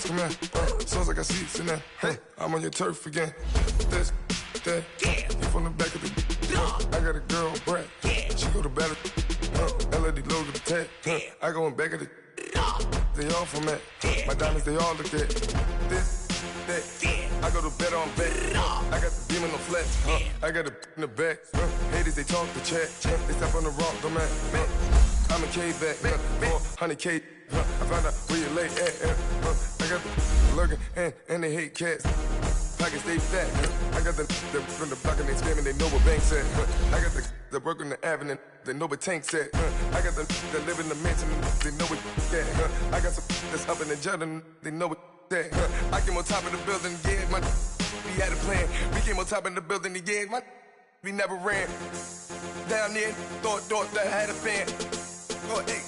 birds come in. Sounds like I see seats in there. Hey, I'm on your turf again. This, that, you from the back of the. I got a girl, Brad. She go to battle. LED logo the tag. I go in back of the. They all from that. My diamonds, they all look at. This, that. I go to bed on bed. I got the demon on flat. I got a in the back. Haters, they talk the chat. They step on the rock, the man. I'm a K-back. 400K. I found out where you lay at. I got the lurking and they hate cats. Pockets stay fat. I got the from the block and they screaming, they know what banks at. I got the work on the avenue, they know what tanks at. I got the live in the mansion, they know what that. I got some that's up in the jungle, they know what that. I came on top of the building, yeah, my we had a plan. We came on top of the building, yeah, my we never ran. Down there, thought that had a fan. Oh, hey,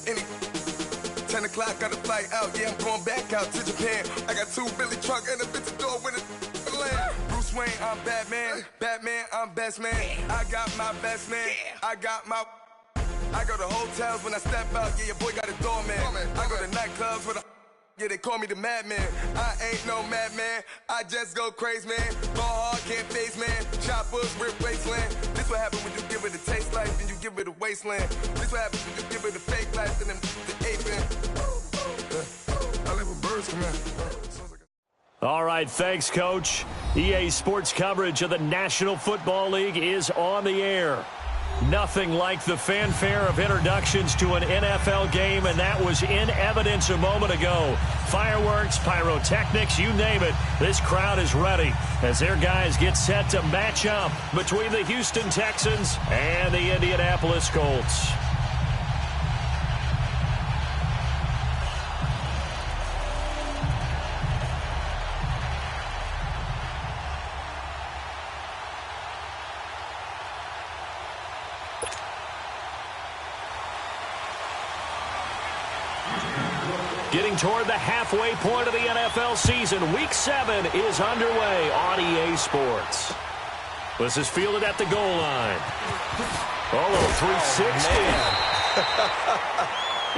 any 10 o'clock, got a flight out, yeah, I'm going back out to Japan. I got 2 Billy truck and a bitch door with a land. Bruce Wayne, I'm Batman. Batman, I'm best man. I got my best man. I got my. I go to hotels when I step out, yeah, your boy got a doorman. I go to nightclubs with a. Yeah, they call me the madman. I ain't no madman. I just go crazy, man. Ball hard, can't face, man. Choppers, rip wasteland. This what happens when you give it a taste life and you give it a wasteland. This what happens when you give it a fake life and then the ape in. I live with birds come in. All right, thanks, Coach. EA Sports coverage of the National Football League is on the air. Nothing like the fanfare of introductions to an NFL game, and that was in evidence a moment ago. Fireworks, pyrotechnics, you name it. This crowd is ready as their guys get set to match up between the Houston Texans and the Indianapolis Colts. Getting toward the halfway point of the NFL season, Week 7 is underway on EA Sports. This is fielded at the goal line. Oh, 360.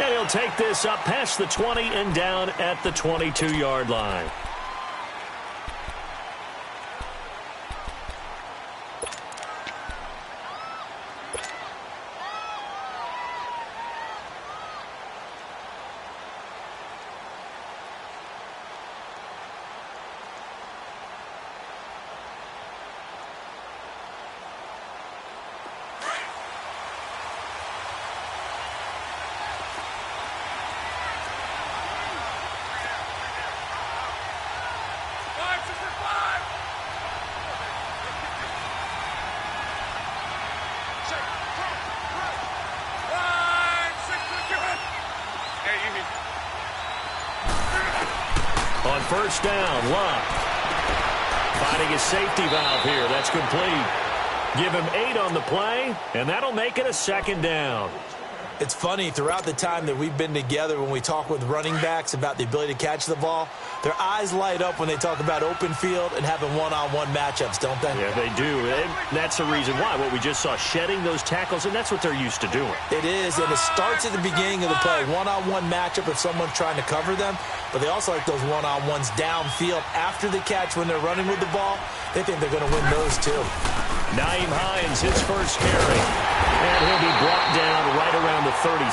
And he'll take this up past the 20 and down at the 22-yard line. On first down, Love finding his safety valve here. That's complete. Give him 8 on the play, and that'll make it a second down. It's funny, throughout the time that we've been together, when we talk with running backs about the ability to catch the ball, their eyes light up when they talk about open field and having one-on-one matchups, don't they? Yeah, they do. And that's the reason why. What we just saw, shedding those tackles, and that's what they're used to doing. It is, and it starts at the beginning of the play. One-on-one matchup if someone's trying to cover them, but they also like those one-on-ones downfield after the catch when they're running with the ball. They think they're going to win those, too. Naeem Hines, his first carry. And he'll be brought down right around the 37.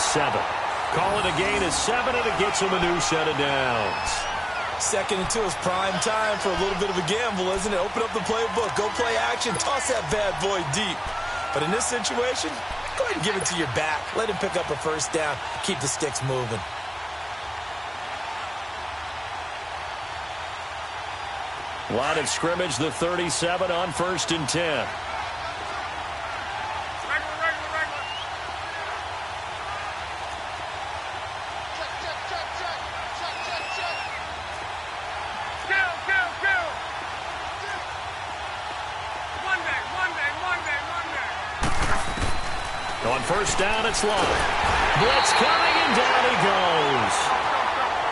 Call it a gain of 7, and it gets him a new set of downs. 2nd and 2 is prime time for a little bit of a gamble, isn't it? Open up the playbook, go play action, toss that bad boy deep. But in this situation, go ahead and give it to your back. Let him pick up a first down, keep the sticks moving. Line of scrimmage, the 37 on 1st and 10. On first down, it's Love. Blitz coming, and down he goes.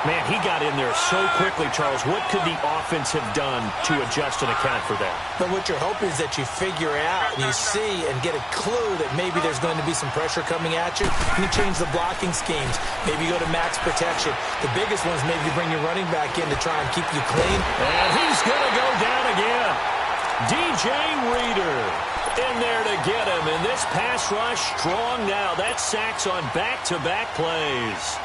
Man, he got in there so quickly, Charles. What could the offense have done to adjust and account for that? But what you're hoping is that you figure out and you see and get a clue that maybe there's going to be some pressure coming at you. You change the blocking schemes. Maybe you go to max protection. The biggest one is maybe you bring your running back in to try and keep you clean. And he's going to go down again. DJ Reader in there to get him. And this pass rush strong now. That's sacks on back-to-back plays.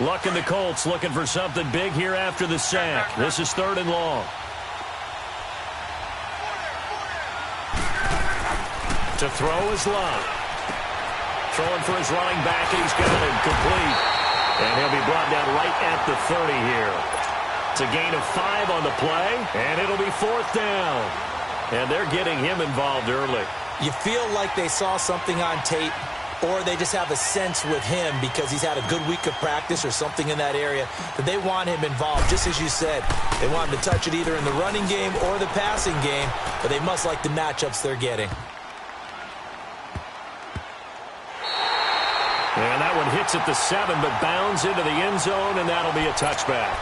Luck and the Colts looking for something big here after the sack. This is 3rd and long. To throw is Love. Throwing for his running back, and he's got him complete. And he'll be brought down right at the 30 here. It's a gain of 5 on the play, and it'll be 4th down. And they're getting him involved early. You feel like they saw something on tape, or they just have a sense with him because he's had a good week of practice or something in that area that they want him involved, just as you said. They want him to touch it either in the running game or the passing game, but they must like the matchups they're getting. And that one hits at the 7, but bounds into the end zone, and that'll be a touchback.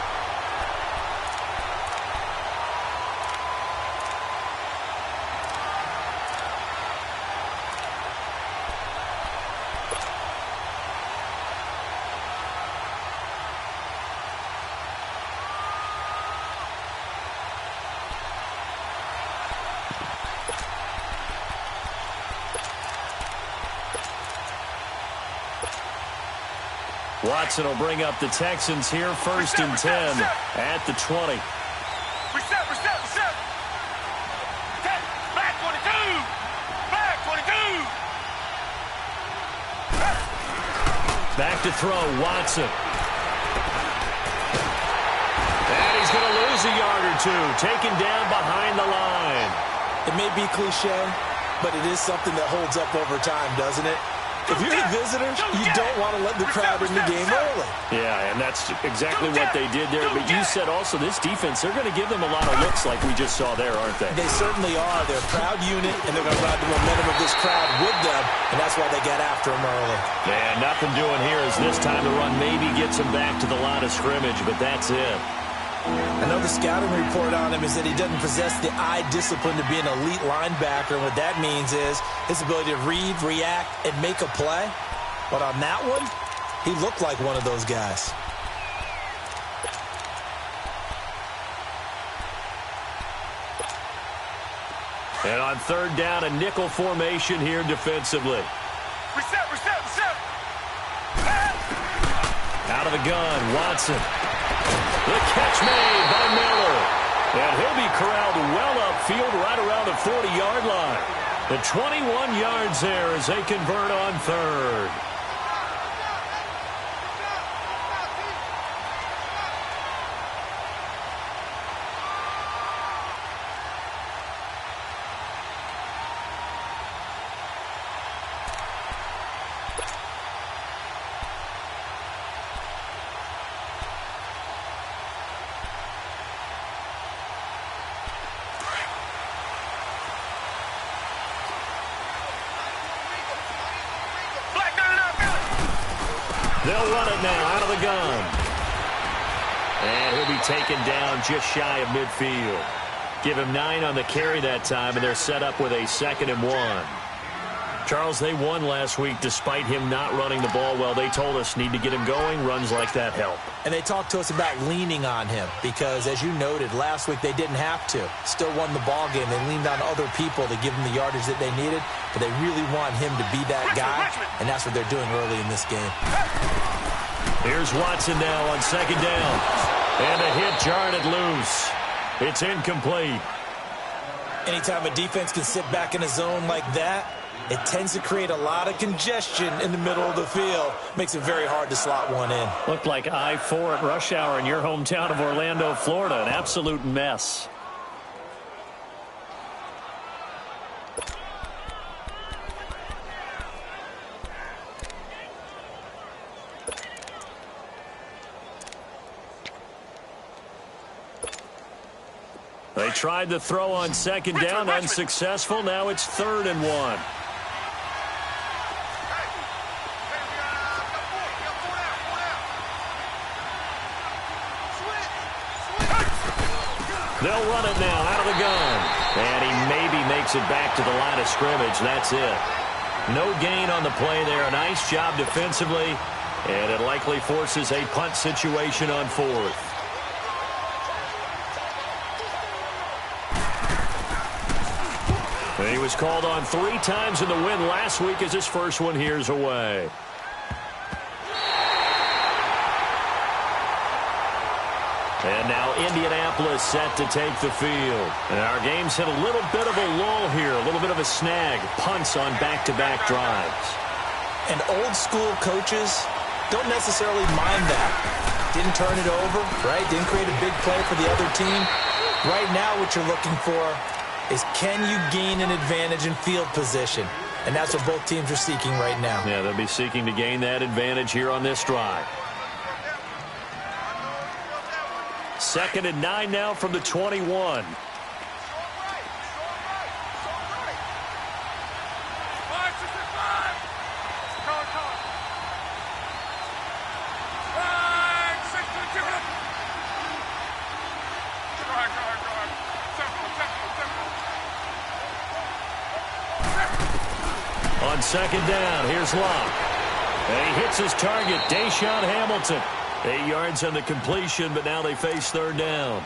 Watson will bring up the Texans here, 1st and 10 at the 20. Reset. Back 22. Back to throw, Watson. And he's going to lose a yard or two, taken down behind the line. It may be cliche, but it is something that holds up over time, doesn't it? If you're the visitors, you don't want to let the crowd in the game early. Yeah, and that's exactly what they did there. But you said also this defense, they're going to give them a lot of looks like we just saw there, aren't they? They certainly are. They're a proud unit, and they're going to ride the momentum of this crowd with them, and that's why they got after them early. Man, nothing doing here as this time the run maybe gets him back to the line of scrimmage, but that's it. I know the scouting report on him is that he doesn't possess the eye discipline to be an elite linebacker. And what that means is his ability to read, react, and make a play. But on that one, he looked like one of those guys. And on 3rd down, a nickel formation here defensively. Reset. Out of the gun, Watson. The catch made by Miller. And he'll be corralled well upfield right around the 40-yard line. The 21 yards there as they convert on 3rd. They'll run it now out of the gun. And he'll be taken down just shy of midfield. Give him 9 on the carry that time, and they're set up with a 2nd and 1. Charles, they won last week despite him not running the ball well. They told us need to get him going. Runs like that help. And they talked to us about leaning on him because, as you noted, last week they didn't have to. Still won the ball game. They leaned on other people to give them the yardage that they needed, but they really want him to be that guy, and that's what they're doing early in this game. Here's Watson now on 2nd down. And a hit jarred it loose. It's incomplete. Anytime a defense can sit back in a zone like that, it tends to create a lot of congestion in the middle of the field. Makes it very hard to slot one in. Looked like I-4 at rush hour in your hometown of Orlando, Florida. An absolute mess. They tried the throw on second down, unsuccessful. Now it's 3rd and 1. They'll run it now out of the gun. And he maybe makes it back to the line of scrimmage. That's it. No gain on the play there. A nice job defensively. And it likely forces a punt situation on 4th. And he was called on 3 times in the win last week as his first one here's away. And now Indianapolis set to take the field. And our game's hit a little bit of a lull here, a little bit of a snag. Punts on back-to-back drives. And old-school coaches don't necessarily mind that. Didn't turn it over, right? Didn't create a big play for the other team. Right now what you're looking for is can you gain an advantage in field position? And that's what both teams are seeking right now. Yeah, they'll be seeking to gain that advantage here on this drive. 2nd and 9 now from the 21. On 2nd down, here's Locke. And he hits his target, Deshaun Hamilton. 8 yards on the completion, but now they face 3rd down.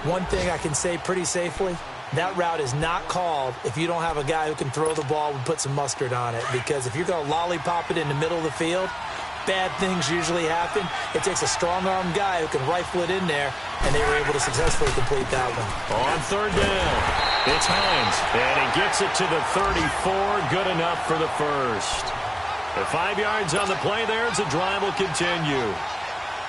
One thing I can say pretty safely, that route is not called if you don't have a guy who can throw the ball and put some mustard on it. Because if you're going to lollipop it in the middle of the field, bad things usually happen. It takes a strong-arm guy who can rifle it in there, and they were able to successfully complete that one. On 3rd down, it's Hines, and he gets it to the 34, good enough for the first. The 5 yards on the play there as the drive will continue.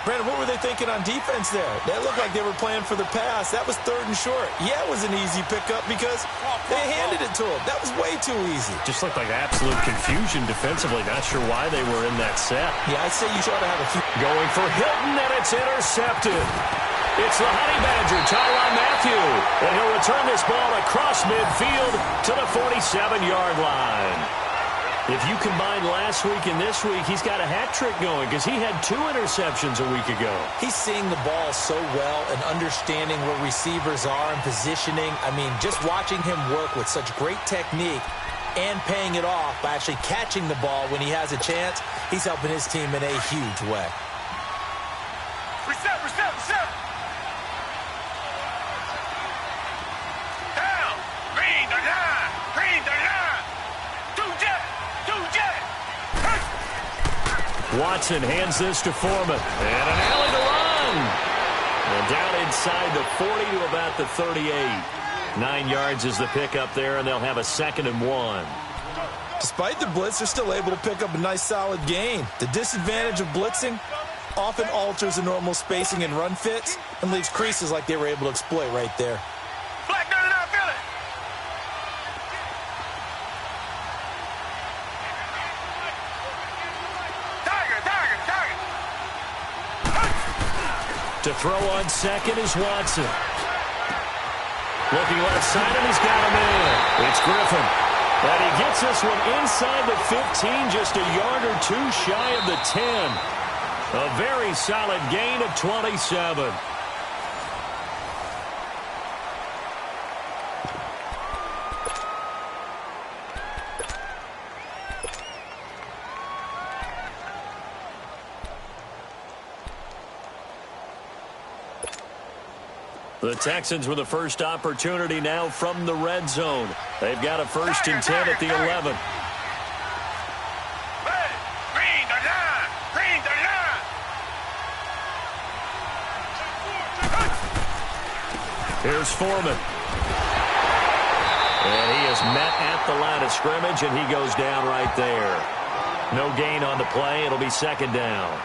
Brandon, what were they thinking on defense there? That looked like they were playing for the pass. That was 3rd and short. Yeah, it was an easy pickup because they handed it to him. That was way too easy. Just looked like absolute confusion defensively. Not sure why they were in that set. Yeah, I'd say you ought to have a few. Going for Hilton, and it's intercepted. It's the Honey Badger, Tyrann Mathieu. And he'll return this ball across midfield to the 47-yard line. If you combine last week and this week, he's got a hat trick going because he had 2 interceptions a week ago. He's seeing the ball so well and understanding where receivers are and positioning. I mean, just watching him work with such great technique and paying it off by actually catching the ball when he has a chance, he's helping his team in a huge way. Reset. Down. Green the line. Watson hands this to Foreman. And an alley to run. And down inside the 40 to about the 38. 9 yards is the pickup there, and they'll have a 2nd and 1. Despite the blitz, they're still able to pick up a nice solid gain. The disadvantage of blitzing often alters the normal spacing and run fits and leaves creases like they were able to exploit right there. Black down and out, feel it. To throw on 2nd is Watson. Looking left side, and he's got him in. It's Griffin. And he gets this one inside the 15, just a yard or 2 shy of the 10. A very solid gain of 27. The Texans with the first opportunity now from the red zone. They've got a 1st and 10 at the 11. Here's Foreman. And he is met at the line of scrimmage, and he goes down right there. No gain on the play. It'll be 2nd down.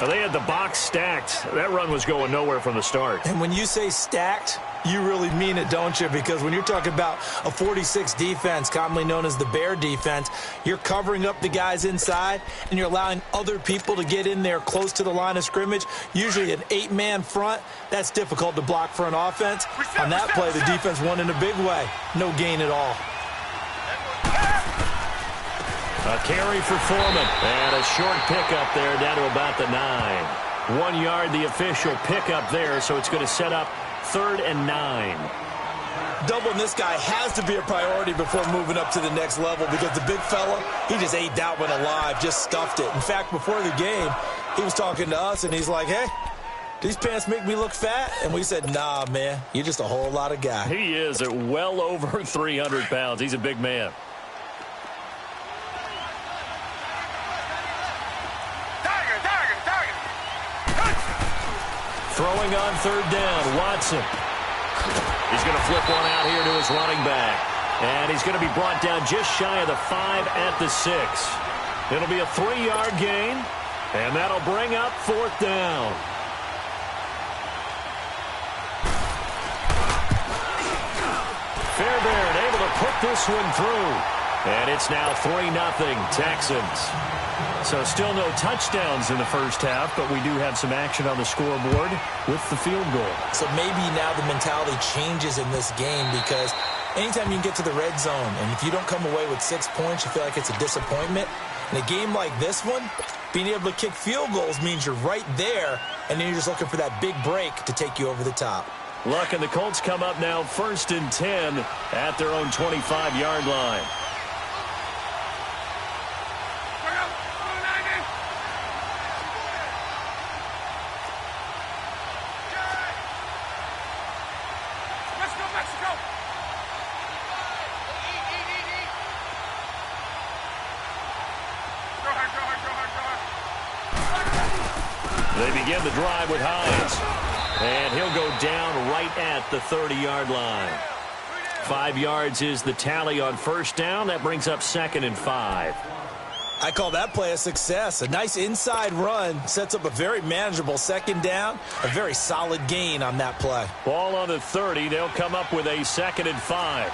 They had the box stacked. That run was going nowhere from the start. And when you say stacked, You really mean it, don't you? Because when you're talking about a 46 defense, commonly known as the bear defense, you're covering up the guys inside, and you're allowing other people to get in there close to the line of scrimmage, usually an 8-man front. That's difficult to block for an offense. On that play, the defense won in a big way. No gain at all. A carry for Foreman, and a short pickup there down to about the 9. 1 yard, the official pickup there, so it's going to set up 3rd and 9. Doubling this guy has to be a priority before moving up to the next level because the big fella, he just ate that one alive, just stuffed it. In fact, before the game, he was talking to us, and he's like, hey, these pants make me look fat? And we said, nah, man, you're just a whole lot of guy. He is at well over 300 pounds. He's a big man. Throwing on 3rd down, Watson. He's going to flip one out here to his running back. And he's going to be brought down just shy of the 5 at the 6. It'll be a 3-yard gain, and that'll bring up 4th down. Fairbairn able to put this one through. And it's now 3-0 Texans. So still no touchdowns in the first half, but we do have some action on the scoreboard with the field goal. So maybe now the mentality changes in this game because anytime you can get to the red zone, and if you don't come away with 6 points, you feel like it's a disappointment. In a game like this one, being able to kick field goals means you're right there, and then you're just looking for that big break to take you over the top. Luck and the Colts come up now 1st and 10 at their own 25-yard line. They begin the drive with Hines. And he'll go down right at the 30-yard line. 5 yards is the tally on 1st down. That brings up 2nd and 5. I call that play a success. A nice inside run sets up a very manageable 2nd down. A very solid gain on that play. Ball on the 30. They'll come up with a 2nd and 5.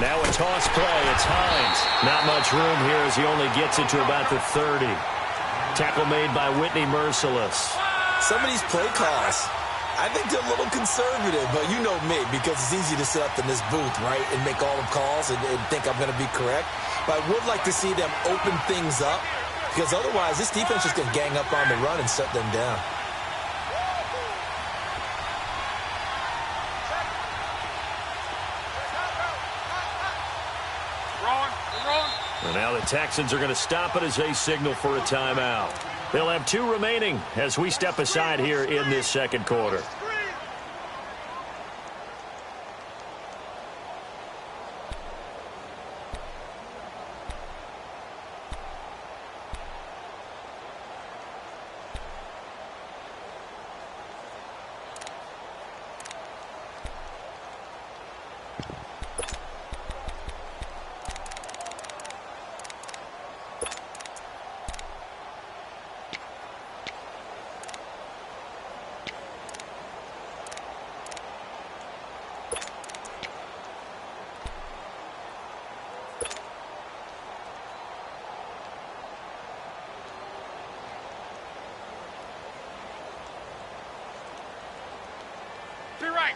Now a toss play. It's Hines. Not much room here as he only gets it to about the 30. Tackle made by Whitney Merciless. Some of these play calls, I think they're a little conservative, but you know me, because it's easy to sit up in this booth, right, and make all the calls and think I'm going to be correct. But I would like to see them open things up, because otherwise this defense is going to gang up on the run and shut them down. And now the Texans are going to stop it as they signal for a timeout. They'll have 2 remaining as we step aside here in this 2nd quarter.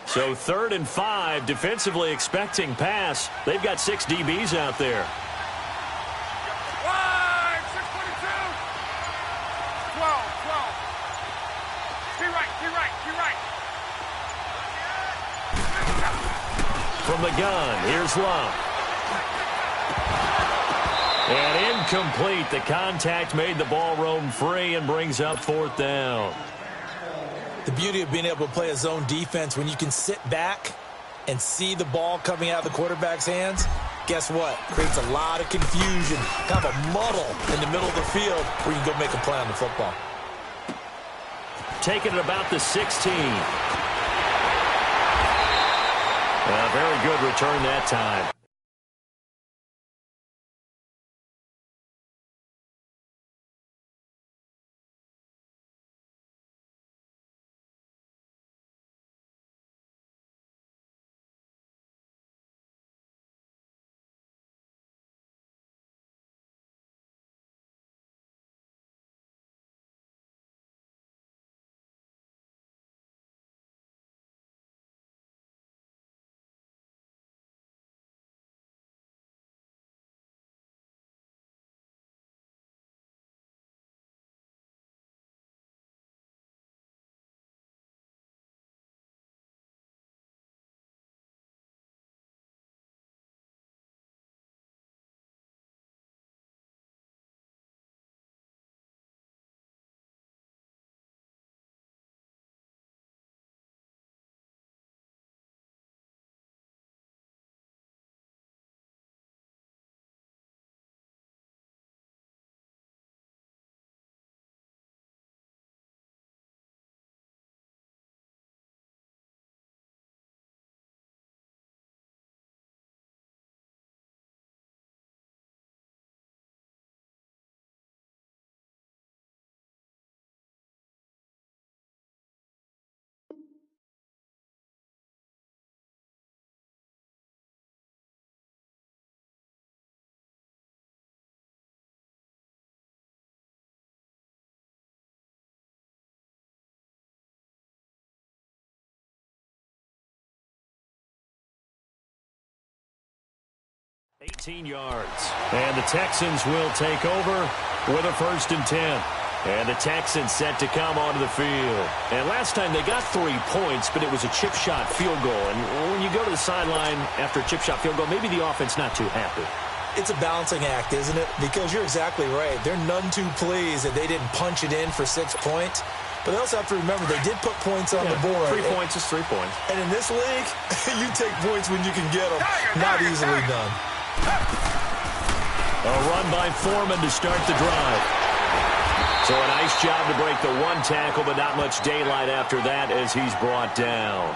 So 3rd and 5, defensively expecting pass. They've got 6 DBs out there. Wide, 622. 12, 12. Be right. From the gun, here's Love. And incomplete. The contact made the ball roam free and brings up 4th down. The beauty of being able to play a zone defense when you can sit back and see the ball coming out of the quarterback's hands, guess what? Creates a lot of confusion, kind of a muddle in the middle of the field where you can go make a play on the football. Taking it about the 16. Very good return that time. 18 yards. And the Texans will take over with a 1st and 10. And the Texans set to come onto the field. And last time they got 3 points, but it was a chip shot field goal. And when you go to the sideline after a chip shot field goal, maybe the offense not too happy. It's a balancing act, isn't it? Because you're exactly right. They're none too pleased that they didn't punch it in for 6 points. But they also have to remember they did put points on the board. 3 points is 3 points. And in this league, you take points when you can get them. Not easily done. A run by Foreman to start the drive. So a nice job to break the 1 tackle, but not much daylight after that as he's brought down.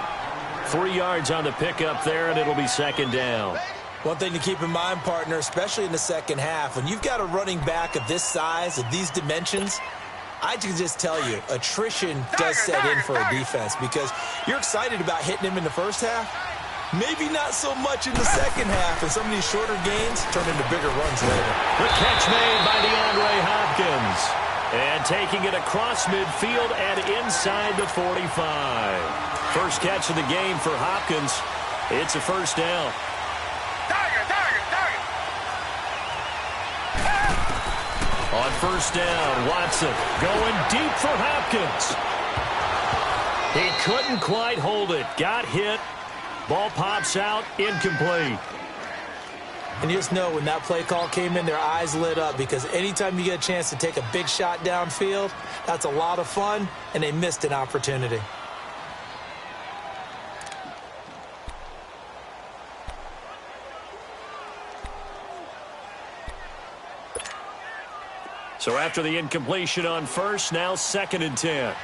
3 yards on the pickup there, and it'll be 2nd down. One thing to keep in mind, partner, especially in the second half, when you've got a running back of this size, of these dimensions, I can just tell you, attrition does set in for a defense because you're excited about hitting him in the first half. Maybe not so much in the second half, and some of these shorter gains turn into bigger runs later. The catch made by DeAndre Hopkins. And taking it across midfield and inside the 45. First catch of the game for Hopkins. It's a 1st down. On 1st down, Watson going deep for Hopkins. He couldn't quite hold it. Got hit. Ball pops out. Incomplete. And you just know when that play call came in, their eyes lit up because anytime you get a chance to take a big shot downfield, that's a lot of fun, and they missed an opportunity. So after the incompletion on 1st, now 2nd and 10.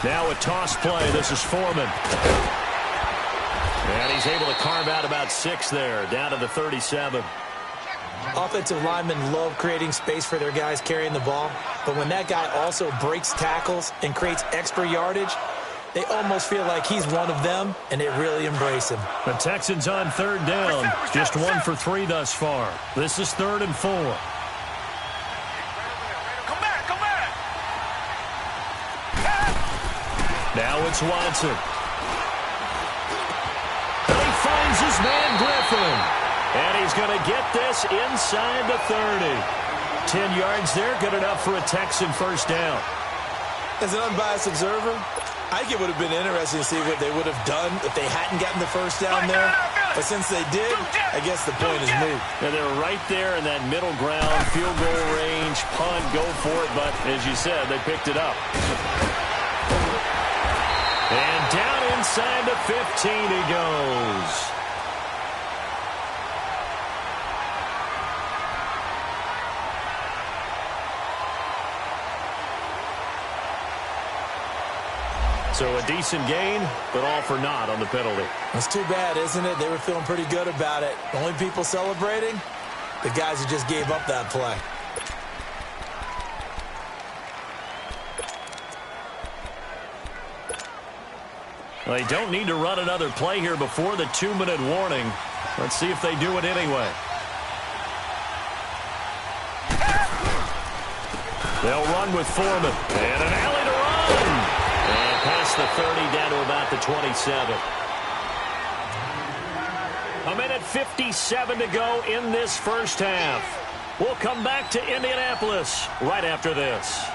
Now a toss play. This is Foreman. And he's able to carve out about 6 there, down to the 37. Offensive linemen love creating space for their guys carrying the ball, but when that guy also breaks tackles and creates extra yardage, they almost feel like he's one of them, and they really embrace him. The Texans on 3rd down. Just 1 for 3 thus far. This is 3rd and 4. Now it's Watson. And he finds his man Griffin. And he's going to get this inside the 30. 10 yards there, good enough for a Texan 1st down. As an unbiased observer, I think it would have been interesting to see what they would have done if they hadn't gotten the 1st down there. But since they did, I guess the point is moot. Yeah, they were right there in that middle ground, field goal range, punt, go for it. But as you said, they picked it up. And down inside the 15 he goes. So a decent gain, but all for naught on the penalty. It's too bad, isn't it? They were feeling pretty good about it. The only people celebrating, the guys who just gave up that play. Well, they don't need to run another play here before the 2-minute warning. Let's see if they do it anyway. They'll run with Foreman. And an alley to run. And past the 30 down to about the 27. A minute 57 to go in this first half. We'll come back to Indianapolis right after this.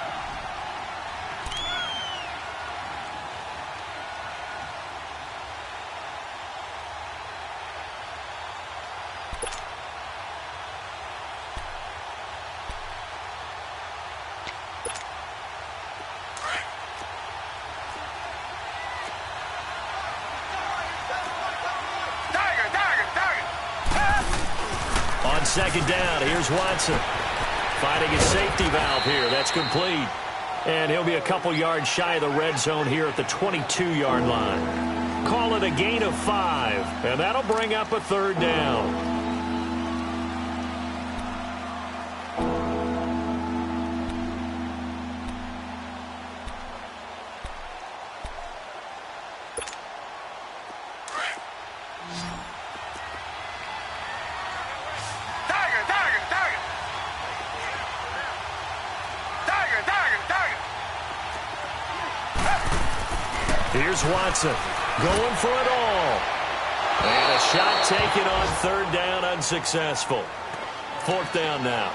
Second down, here's Watson. Finding his safety valve here. That's complete. And he'll be a couple yards shy of the red zone here at the 22-yard line. Call it a gain of 5, and that'll bring up a 3rd down. Here's Watson going for it all. And a shot taken on third down, unsuccessful. Fourth down now.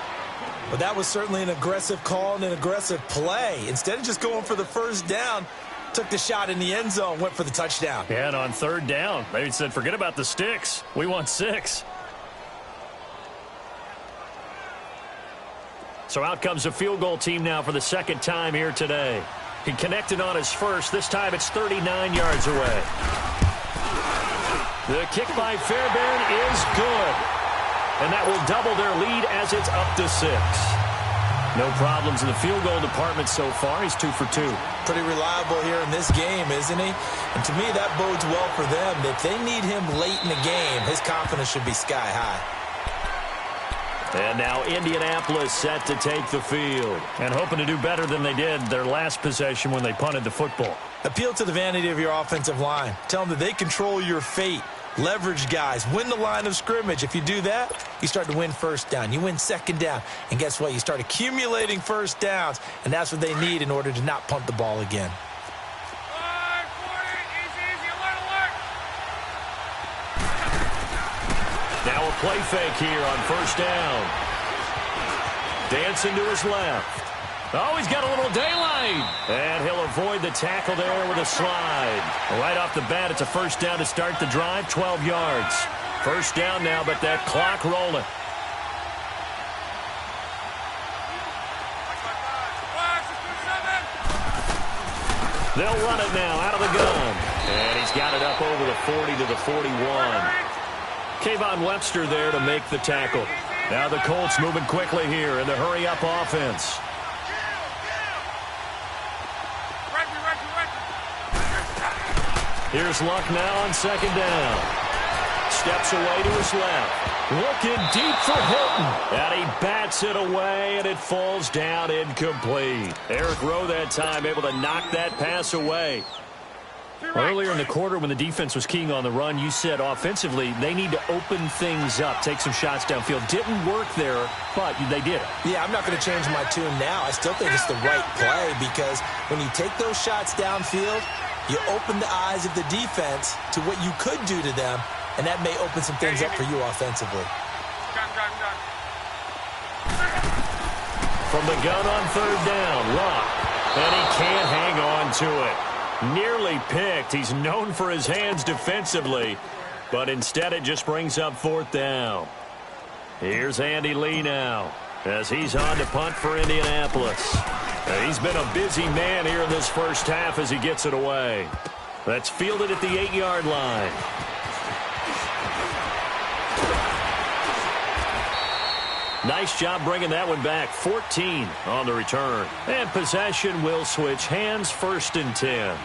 But that was certainly an aggressive call and an aggressive play. Instead of just going for the first down, took the shot in the end zone, went for the touchdown. Yeah, and on third down, they said, forget about the sticks. We want 6. So out comes a field goal team now for the second time here today. He connected on his first. This time it's 39 yards away. The kick by Fairbairn is good. And that will double their lead as it's up to 6. No problems in the field goal department so far. He's 2 for 2. Pretty reliable here in this game, isn't he? And to me, that bodes well for them. If they need him late in the game, his confidence should be sky high. And now Indianapolis set to take the field. And hoping to do better than they did their last possession when they punted the football. Appeal to the vanity of your offensive line. Tell them that they control your fate. Leverage guys. Win the line of scrimmage. If you do that, you start to win first down. You win second down. And guess what? You start accumulating first downs. And that's what they need in order to not punt the ball again. Now a play fake here on first down. Dancing to his left. Oh, he's got a little daylight. And he'll avoid the tackle there with a slide. Right off the bat, it's a first down to start the drive, 12 yards. First down now, but that clock rolling. They'll run it now out of the gun. And he's got it up over the 40 to the 41. Kayvon Webster there to make the tackle. Now the Colts moving quickly here in the hurry-up offense. Here's Luck now on second down. Steps away to his left. Looking deep for Hilton. And he bats it away, and it falls down incomplete. Eric Rowe that time able to knock that pass away. Earlier in the quarter when the defense was keying on the run, you said offensively they need to open things up, take some shots downfield. Didn't work there, but they did it. Yeah, I'm not going to change my tune now. I still think it's the right play because when you take those shots downfield, you open the eyes of the defense to what you could do to them, and that may open some things up for you offensively. From the gun on third down, Luck, and he can't hang on to it. Nearly picked. He's known for his hands defensively, but instead it just brings up fourth down. Here's Andy Lee now as he's on to punt for Indianapolis. He's been a busy man here in this first half as he gets it away. That's fielded at the 8-yard line. Nice job bringing that one back. 14 on the return. And possession will switch hands, 1st and 10.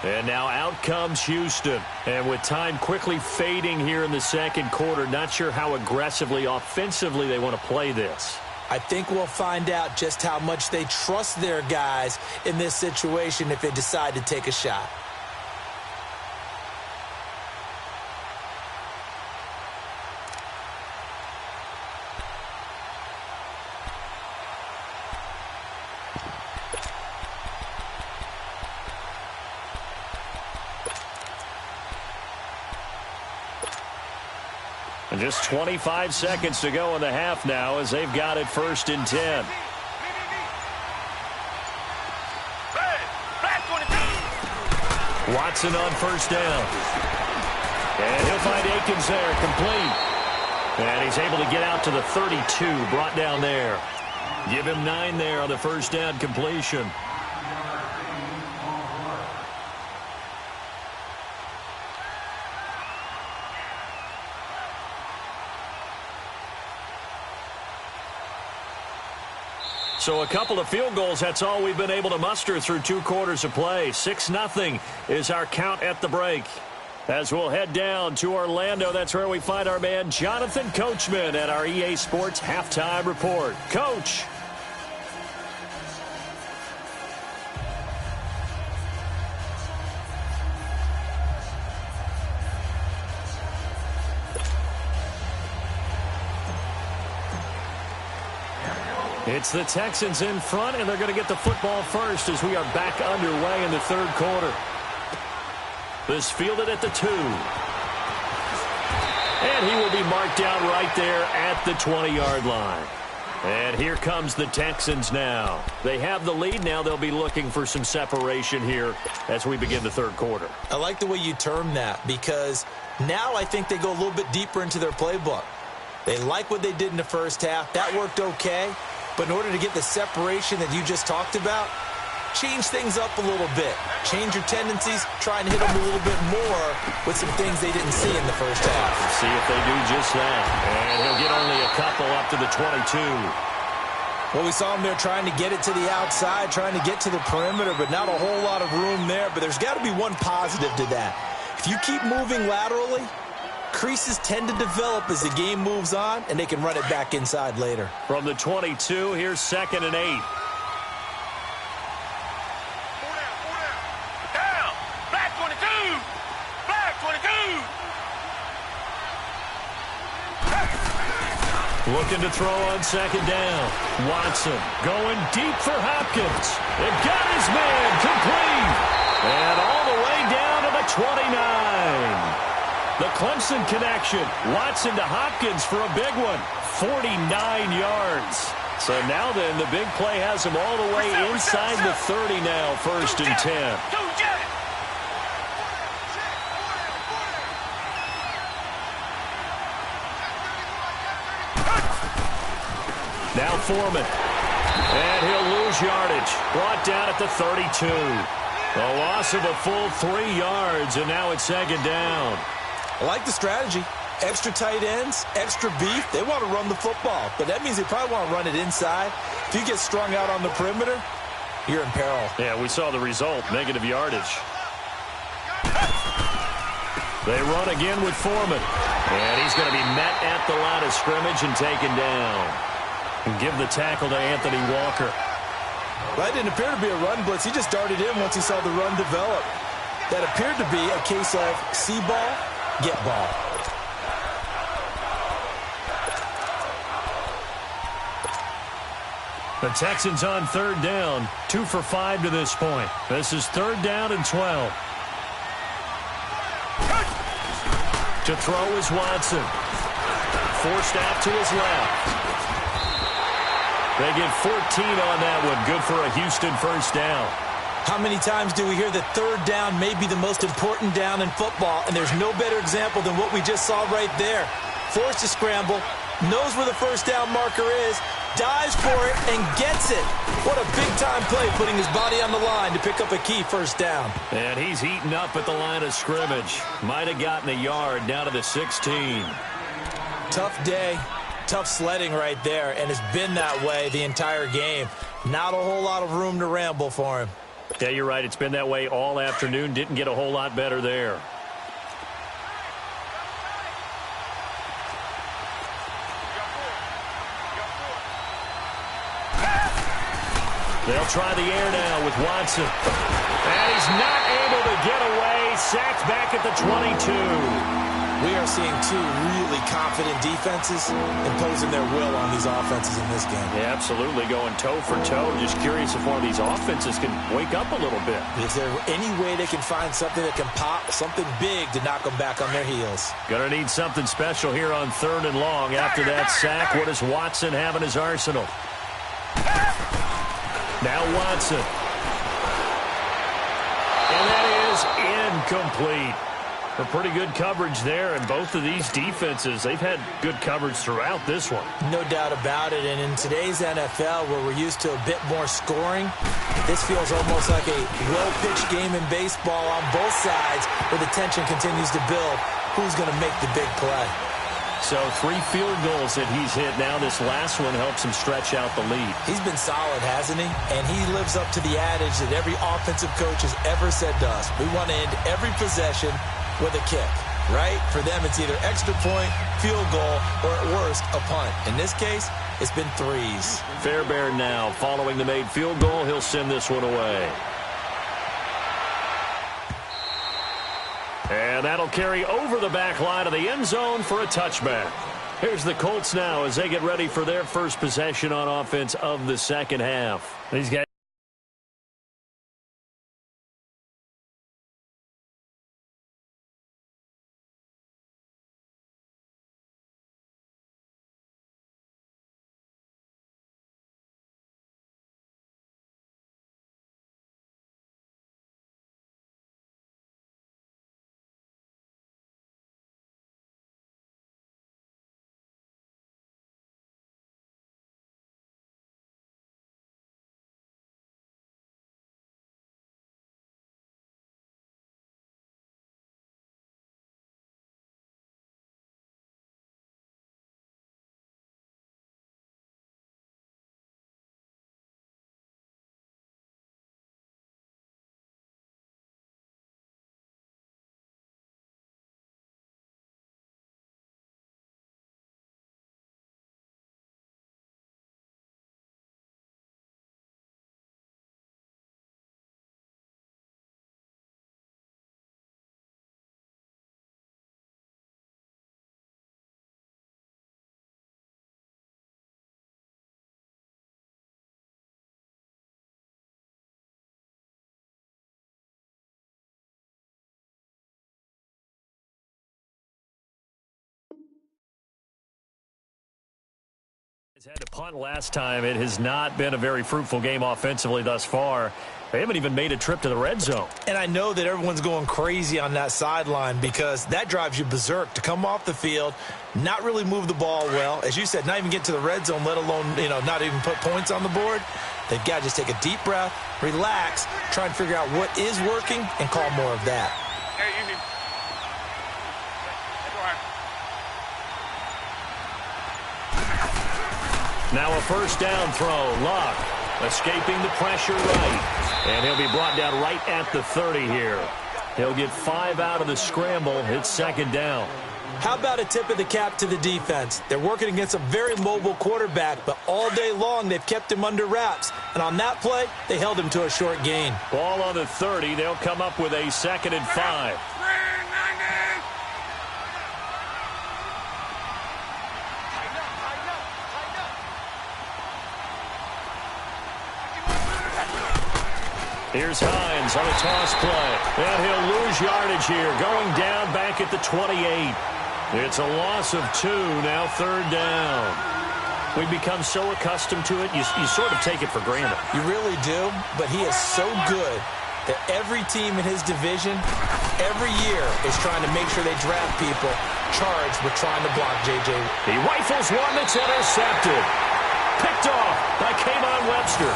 And now out comes Houston. And with time quickly fading here in the second quarter, not sure how aggressively, offensively they want to play this. I think we'll find out just how much they trust their guys in this situation if they decide to take a shot. And just 25 seconds to go in the half now as they've got it 1st and 10. Watson on first down. And he'll find Akins there, complete. And he's able to get out to the 32, brought down there. Give him 9 there on the first down completion. So a couple of field goals, that's all we've been able to muster through 2 quarters of play. 6-0 is our count at the break. As we'll head down to Orlando, that's where we find our man Jonathan Coachman at our EA Sports Halftime Report. Coach. It's the Texans in front, and they're going to get the football first as we are back underway in the third quarter. This fielded at the 2. And he will be marked down right there at the 20-yard line. And here comes the Texans now. They have the lead. Now they'll be looking for some separation here as we begin the third quarter. I like the way you term that, because now I think they go a little bit deeper into their playbook. They like what they did in the first half. That worked okay. But in order to get the separation that you just talked about, change things up a little bit. Change your tendencies. Try and hit them a little bit more with some things they didn't see in the first half. Let's see if they do just that. And he'll get only a couple up to the 22. Well, we saw him there trying to get it to the outside, trying to get to the perimeter, but not a whole lot of room there. But there's got to be one positive to that. If you keep moving laterally, creases tend to develop as the game moves on, and they can run it back inside later. From the 22, here's 2nd and 8. Looking to throw on 2nd down. Watson going deep for Hopkins. It got his man complete. And all the way down to the 29. The Clemson connection. Watson to Hopkins for a big one. 49 yards. So now then, the big play has him all the way inside the 30 now. 1st and 10. Now Foreman. And he'll lose yardage. Brought down at the 32. A loss of a full 3 yards, and now it's 2nd down. I like the strategy. Extra tight ends, extra beef. They want to run the football, but that means they probably want to run it inside. If you get strung out on the perimeter, you're in peril. Yeah, we saw the result, negative yardage. They run again with Foreman. And he's going to be met at the line of scrimmage and taken down. And give the tackle to Anthony Walker. Well, that didn't appear to be a run blitz. He just darted in once he saw the run develop. That appeared to be a case of see ball, get ball. The Texans on 3rd down, 2 for 5 to this point. This is 3rd down and 12. To throw is Watson. Forced out to his left. They get 14 on that one. Good for a Houston 1st down. How many times do we hear that 3rd down may be the most important down in football, and there's no better example than what we just saw right there. Forced to scramble, knows where the 1st down marker is, dives for it, and gets it. What a big-time play, putting his body on the line to pick up a key 1st down. And he's eaten up at the line of scrimmage. Might have gotten a yard down to the 16. Tough day. Tough sledding right there, and it's been that way the entire game. Not a whole lot of room to ramble for him. Yeah, you're right. It's been that way all afternoon. Didn't get a whole lot better there. They'll try the air now with Watson. And he's not able to get away. Sacked back at the 22. We are seeing two really confident defenses imposing their will on these offenses in this game. Yeah, absolutely, going toe for toe. Just curious if one of these offenses can wake up a little bit. Is there any way they can find something that can pop, something big to knock them back on their heels? Gonna need something special here on 3rd and long. After that sack, what does Watson have in his arsenal? Now Watson. And that is incomplete. A pretty good coverage there, and both of these defenses, they've had good coverage throughout this one. No doubt about it, and in today's NFL, where we're used to a bit more scoring, this feels almost like a well-pitched game in baseball on both sides, where the tension continues to build. Who's going to make the big play? So 3 field goals that he's hit now. This last one helps him stretch out the lead. He's been solid, hasn't he? And he lives up to the adage that every offensive coach has ever said to us. We want to end every possession with a kick, right? For them, it's either extra point, field goal, or at worst, a punt. In this case, it's been 3s. Fairbairn now, following the made field goal, he'll send this one away. And that'll carry over the back line of the end zone for a touchback. Here's the Colts now as they get ready for their first possession on offense of the second half. These guys Had to punt last time. It has not been a very fruitful game offensively thus far. They haven't even made a trip to the red zone. And I know that everyone's going crazy on that sideline because that drives you berserk to come off the field, not really move the ball well. As you said, not even get to the red zone, let alone, not even put points on the board. They've got to just take a deep breath, relax, try and figure out what is working and call more of that. Hey, you need... Now a first down throw. Luck escaping the pressure right. And he'll be brought down right at the 30 here. He'll get 5 out of the scramble. It's second down. How about a tip of the cap to the defense? They're working against a very mobile quarterback, but all day long they've kept him under wraps. And on that play, they held him to a short gain. Ball on the 30. They'll come up with a 2nd and 5. Here's Hines on a toss play. And he'll lose yardage here. Going down back at the 28. It's a loss of 2. Now third down. We've become so accustomed to it, you sort of take it for granted. You really do, but he is so good that every team in his division, every year, is trying to make sure they draft people charged with trying to block J.J. He rifles one that's intercepted. Picked off by Kayvon Webster.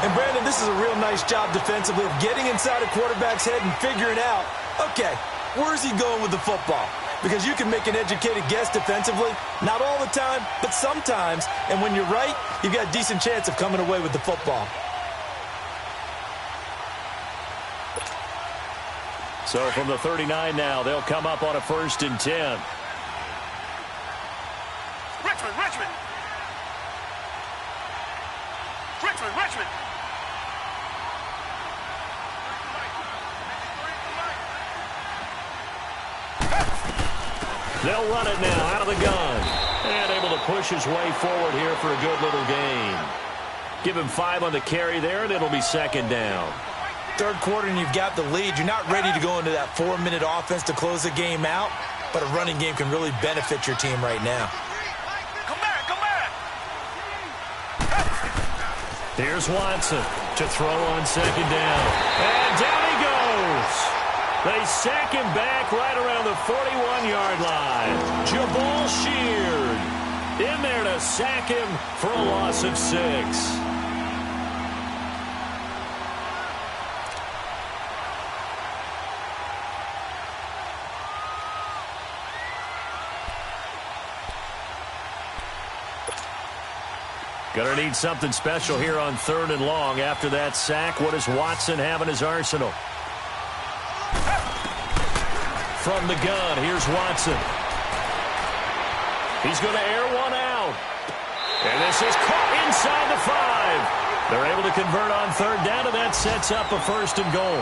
And, Brandon, this is a real nice job defensively of getting inside a quarterback's head and figuring out, okay, where's he going with the football? Because you can make an educated guess defensively, not all the time, but sometimes. And when you're right, you've got a decent chance of coming away with the football. So from the 39 now, they'll come up on a 1st and 10. Richmond. They'll run it now out of the gun. And able to push his way forward here for a good little gain. Give him 5 on the carry there, and it'll be 2nd down. Third quarter, and you've got the lead. You're not ready to go into that 4-minute offense to close the game out, but a running game can really benefit your team right now. Come back. Here's Watson to throw on 2nd down. And down he goes. They sack him back right around the 41-yard line. Jabal Sheard in there to sack him for a loss of 6. Gonna need something special here on 3rd and long. After that sack, what does Watson have in his arsenal? From the gun, here's Watson. He's going to air one out. And this is caught inside the 5. They're able to convert on 3rd down, and that sets up a 1st and goal.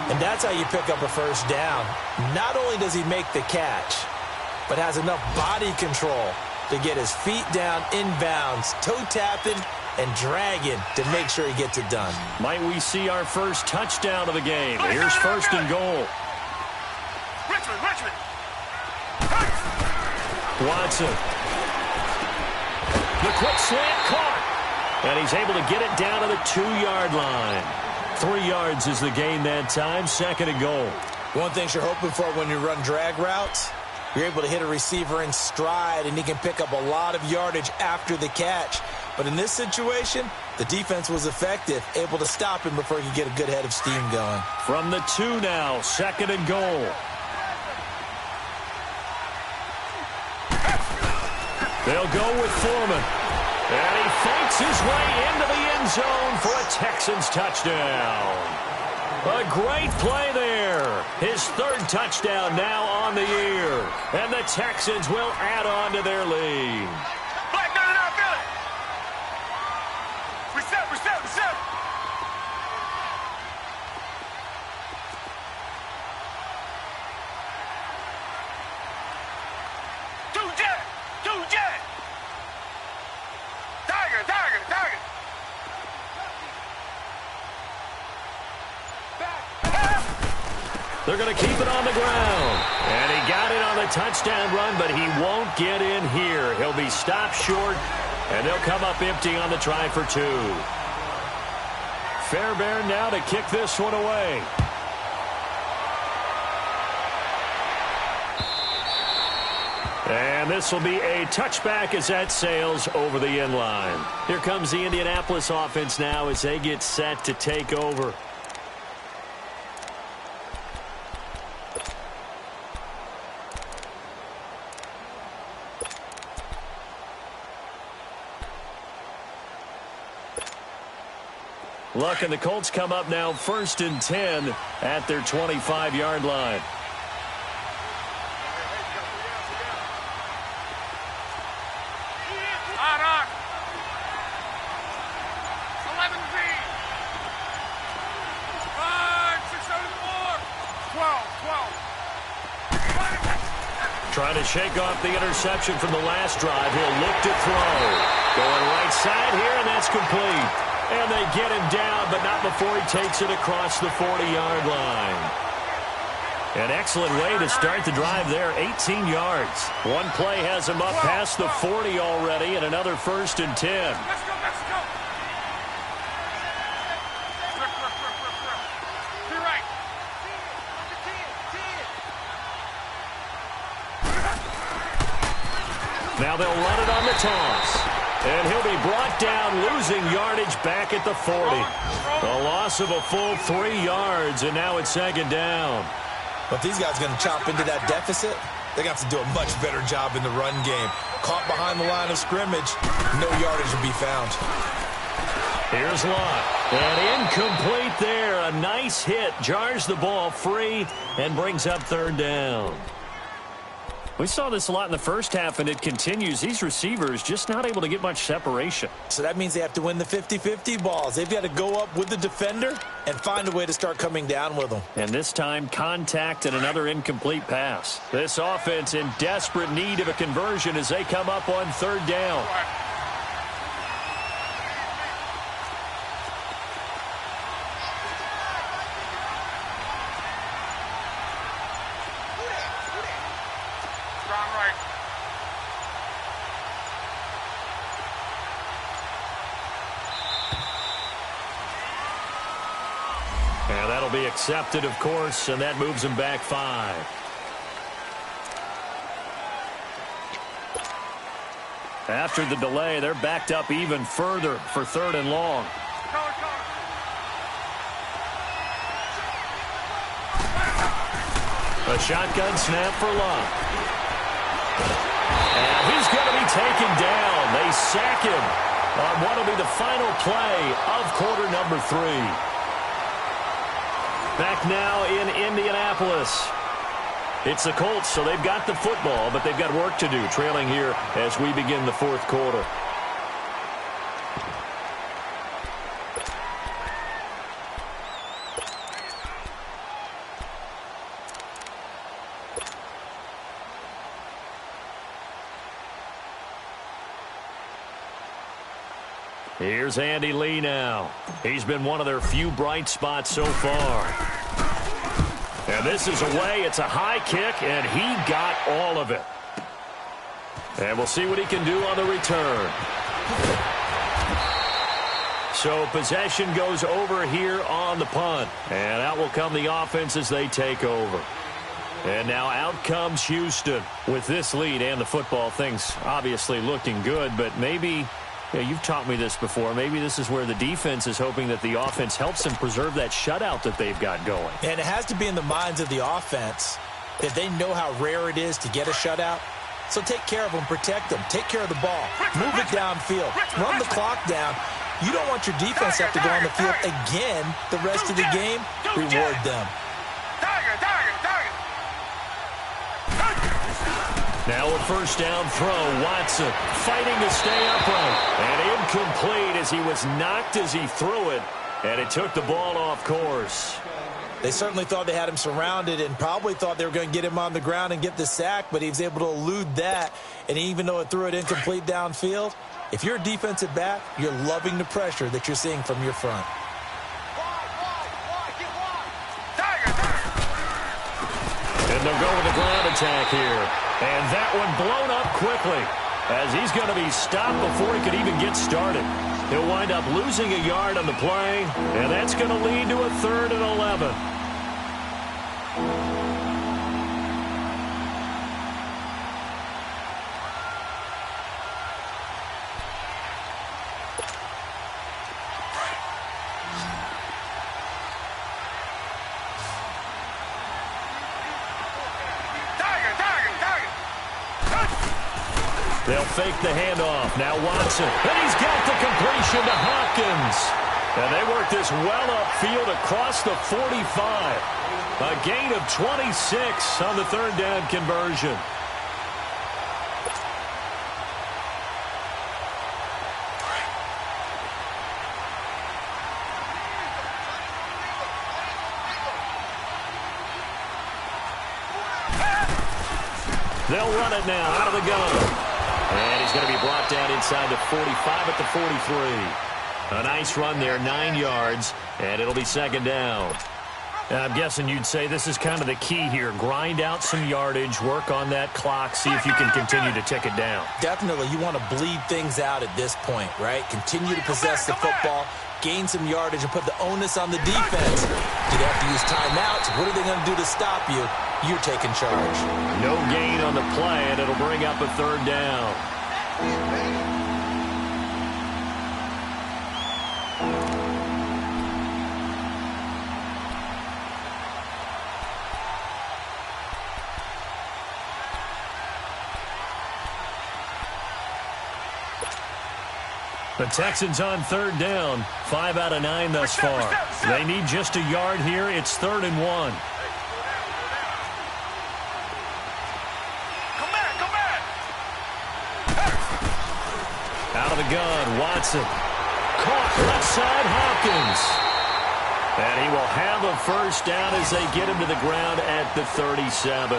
And that's how you pick up a 1st down. Not only does he make the catch, but has enough body control to get his feet down inbounds, toe tapping and dragging to make sure he gets it done. Might we see our first touchdown of the game? Here's 1st and goal. Richmond. Watson. The quick slant caught. And he's able to get it down to the 2-yard line. 3 yards is the gain that time. 2nd and goal. One thing you're hoping for when you run drag routes, you're able to hit a receiver in stride, and he can pick up a lot of yardage after the catch. But in this situation, the defense was effective, able to stop him before he could get a good head of steam going. From the 2 now, 2nd and goal. They'll go with Foreman. And he fakes his way into the end zone for a Texans touchdown. A great play there. His 3rd touchdown now on the year. And the Texans will add on to their lead. Black man in our belly. Reset. Two jet. Tiger. They're going to keep it on the ground. And he got it on the touchdown run, but he won't get in here. He'll be stopped short, and they'll come up empty on the try for 2. Fairbairn now to kick this one away. And this will be a touchback as that sails over the end line. Here comes the Indianapolis offense now as they get set to take over. Luck and the Colts come up now 1st and 10 at their 25-yard line. Trying to shake off the interception from the last drive. He'll look to throw. Going right side here, and that's complete. And they get him down, but not before he takes it across the 40-yard line. An excellent way to start the drive there, 18 yards. One play has him up past the 40 already, and another 1st and 10. Let's go, let's go. To your right. Now they'll run it on the toss. And he'll be brought down, losing yardage back at the 40. A loss of a full 3 yards, and now it's 2nd down. But these guys are going to chop into that deficit. They got to do a much better job in the run game. Caught behind the line of scrimmage, no yardage will be found. Here's Lott. And incomplete there. A nice hit. Jars the ball free and brings up 3rd down. We saw this a lot in the first half, and it continues. These receivers just not able to get much separation. So that means they have to win the 50-50 balls. They've got to go up with the defender and find a way to start coming down with them. And this time, contact and another incomplete pass. This offense in desperate need of a conversion as they come up on 3rd down. And that'll be accepted, of course, and that moves him back 5. After the delay, they're backed up even further for 3rd and long. A shotgun snap for Lott. And he's going to be taken down. They sack him on what will be the final play of quarter number 3. Back now in Indianapolis. It's the Colts, so they've got the football, but they've got work to do, trailing here as we begin the 4th quarter. Here's Andy Lee now. He's been one of their few bright spots so far. And this is away. It's a high kick, and he got all of it. And we'll see what he can do on the return. So possession goes over here on the punt. And out will come the offense as they take over. And now out comes Houston with this lead and the football. Things obviously looking good, but maybe... Yeah, you've taught me this before. Maybe this is where the defense is hoping that the offense helps them preserve that shutout that they've got going. And it has to be in the minds of the offense that they know how rare it is to get a shutout. So take care of them, protect them, take care of the ball, move it downfield, run the clock down. You don't want your defense to have to go on the field again the rest of the game. Reward them. Now a 1st down throw. Watson fighting to stay upright. And incomplete as he was knocked as he threw it. And it took the ball off course. They certainly thought they had him surrounded and probably thought they were going to get him on the ground and get the sack, but he was able to elude that. And even though it threw it incomplete downfield, if you're a defensive back, you're loving the pressure that you're seeing from your front. And they'll go with the ground attack here. And that one blown up quickly, as he's going to be stopped before he could even get started. He'll wind up losing a yard on the play, and that's going to lead to a 3rd and 11. They'll fake the handoff. Now Watson. And he's got the completion to Hopkins. And they work this well upfield across the 45. A gain of 26 on the 3rd down conversion. They'll run it now out of the gun. And he's going to be brought down inside the 45 at the 43. A nice run there, 9 yards, and it'll be 2nd down. I'm guessing you'd say this is kind of the key here. Grind out some yardage, work on that clock, see if you can continue to tick it down. Definitely, you want to bleed things out at this point, right? Continue to possess the football, gain some yardage, and put the onus on the defense. Do they have to use timeouts? What are they going to do to stop you? You're taking charge. No gain on the play, and it'll bring up a 3rd down. The Texans on 3rd down. 5 out of 9 thus far. They need just a yard here. It's 3rd and 1. Out of the gun, Watson. Caught left side, Hopkins. And he will have a 1st down as they get him to the ground at the 37.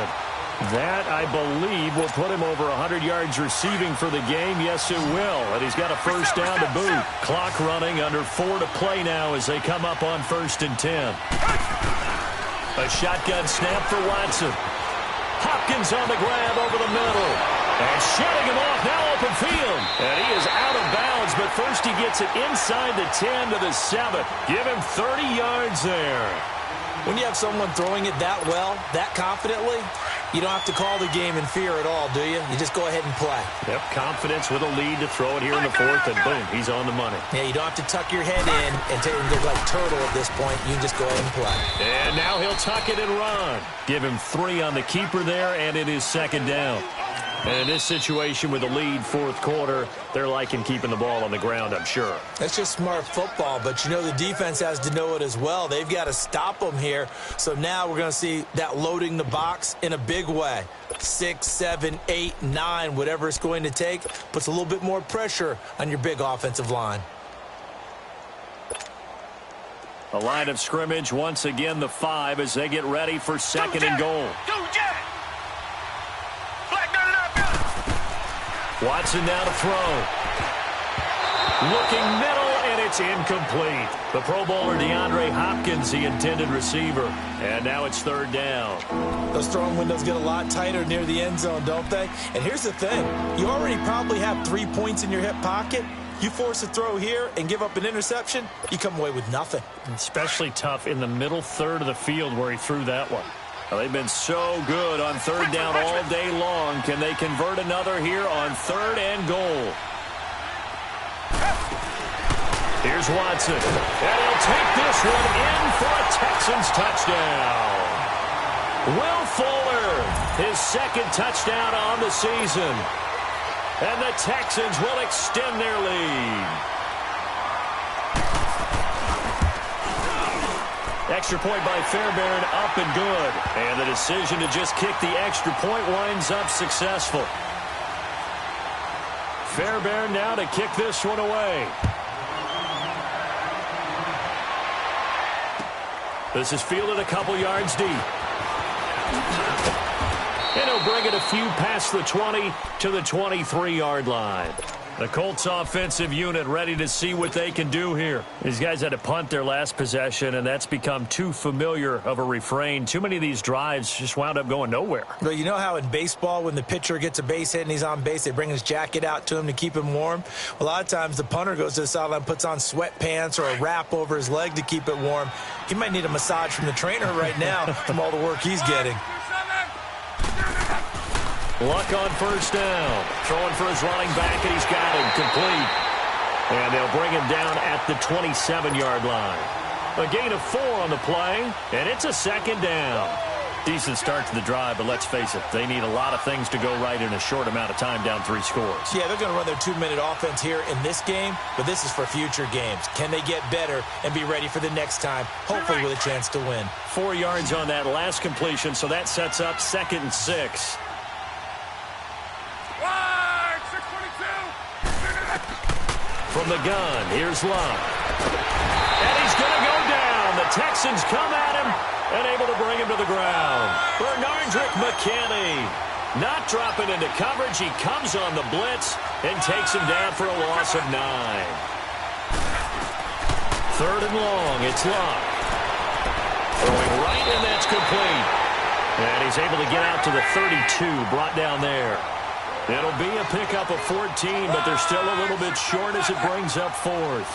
That, I believe, will put him over 100 yards receiving for the game. Yes, it will. And he's got a 1st down to boot. Clock running, under 4 to play now as they come up on 1st and 10. A shotgun snap for Watson. Hopkins on the grab over the middle. And shutting him off, now open field. And he is out of bounds, but first he gets it inside the 10 to the 7. Give him 30 yards there. When you have someone throwing it that well, that confidently, you don't have to call the game in fear at all, do you? You just go ahead and play. Yep, confidence with a lead to throw it here in the 4th, and boom, he's on the money. Yeah, you don't have to tuck your head in and go like turtle at this point. You can just go ahead and play. And now he'll tuck it and run. Give him 3 on the keeper there, and it is 2nd down. And in this situation with the lead 4th quarter, they're liking keeping the ball on the ground, I'm sure. That's just smart football, but you know the defense has to know it as well. They've got to stop them here. So now we're going to see that loading the box in a big way. 6, 7, 8, 9, whatever it's going to take, puts a little bit more pressure on your big offensive line. A line of scrimmage, once again the 5 as they get ready for 2nd and goal. Watson now to throw. Looking middle, and it's incomplete. The Pro Bowler DeAndre Hopkins, the intended receiver. And now it's 3rd down. Those throwing windows get a lot tighter near the end zone, don't they? And here's the thing. You already probably have 3 points in your hip pocket. You force a throw here and give up an interception, you come away with nothing. Especially tough in the middle 3rd of the field where he threw that one. Well, they've been so good on 3rd down all day long. Can they convert another here on 3rd and goal? Here's Watson. And he'll take this one in for a Texans touchdown. Will Fuller, his 2nd touchdown on the season. And the Texans will extend their lead. Extra point by Fairbairn, up and good. And the decision to just kick the extra point winds up successful. Fairbairn now to kick this one away. This is fielded a couple yards deep. And he'll bring it a few past the 20 to the 23-yard line. The Colts offensive unit ready to see what they can do here. These guys had to punt their last possession, and that's become too familiar of a refrain. Too many of these drives just wound up going nowhere. Well, you know how in baseball when the pitcher gets a base hit and he's on base, they bring his jacket out to him to keep him warm? Well, a lot of times the punter goes to the sideline, puts on sweatpants or a wrap over his leg to keep it warm. He might need a massage from the trainer right now from all the work he's getting. Luck on first down. Throwing for his running back, and he's got him complete. And they'll bring him down at the 27-yard line. A gain of 4 on the play, and it's a second down. Decent start to the drive, but let's face it, they need a lot of things to go right in a short amount of time, down 3 scores. Yeah, they're going to run their 2-minute offense here in this game, but this is for future games. Can they get better and be ready for the next time, hopefully with a chance to win? 4 yards on that last completion, so that sets up 2nd and 6. From the gun, here's Luck. And he's going to go down. The Texans come at him and able to bring him to the ground. Bernardrick McKinney not dropping into coverage. He comes on the blitz and takes him down for a loss of 9. 3rd and long, it's Luck. Throwing right, and that's complete. And he's able to get out to the 32, brought down there. It'll be a pickup of 14, but they're still a little bit short as it brings up 4th.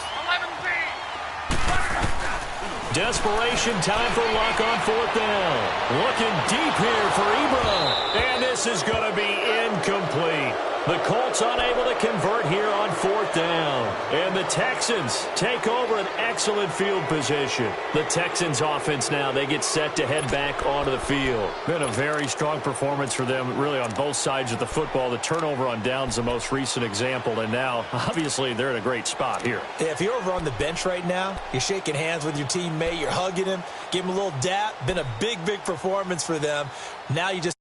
Desperation time for Luck on 4th down. Looking deep here for Ebron. And this is going to be incomplete. The Colts unable to convert here on 4th down. And the Texans take over an excellent field position. The Texans offense now, they get set to head back onto the field. Been a very strong performance for them, really on both sides of the football. The turnover on downs, the most recent example. And now, obviously, they're in a great spot here. Yeah, if you're over on the bench right now, you're shaking hands with your teammate, you're hugging him, give him a little dap. Been a big, big performance for them. Now you just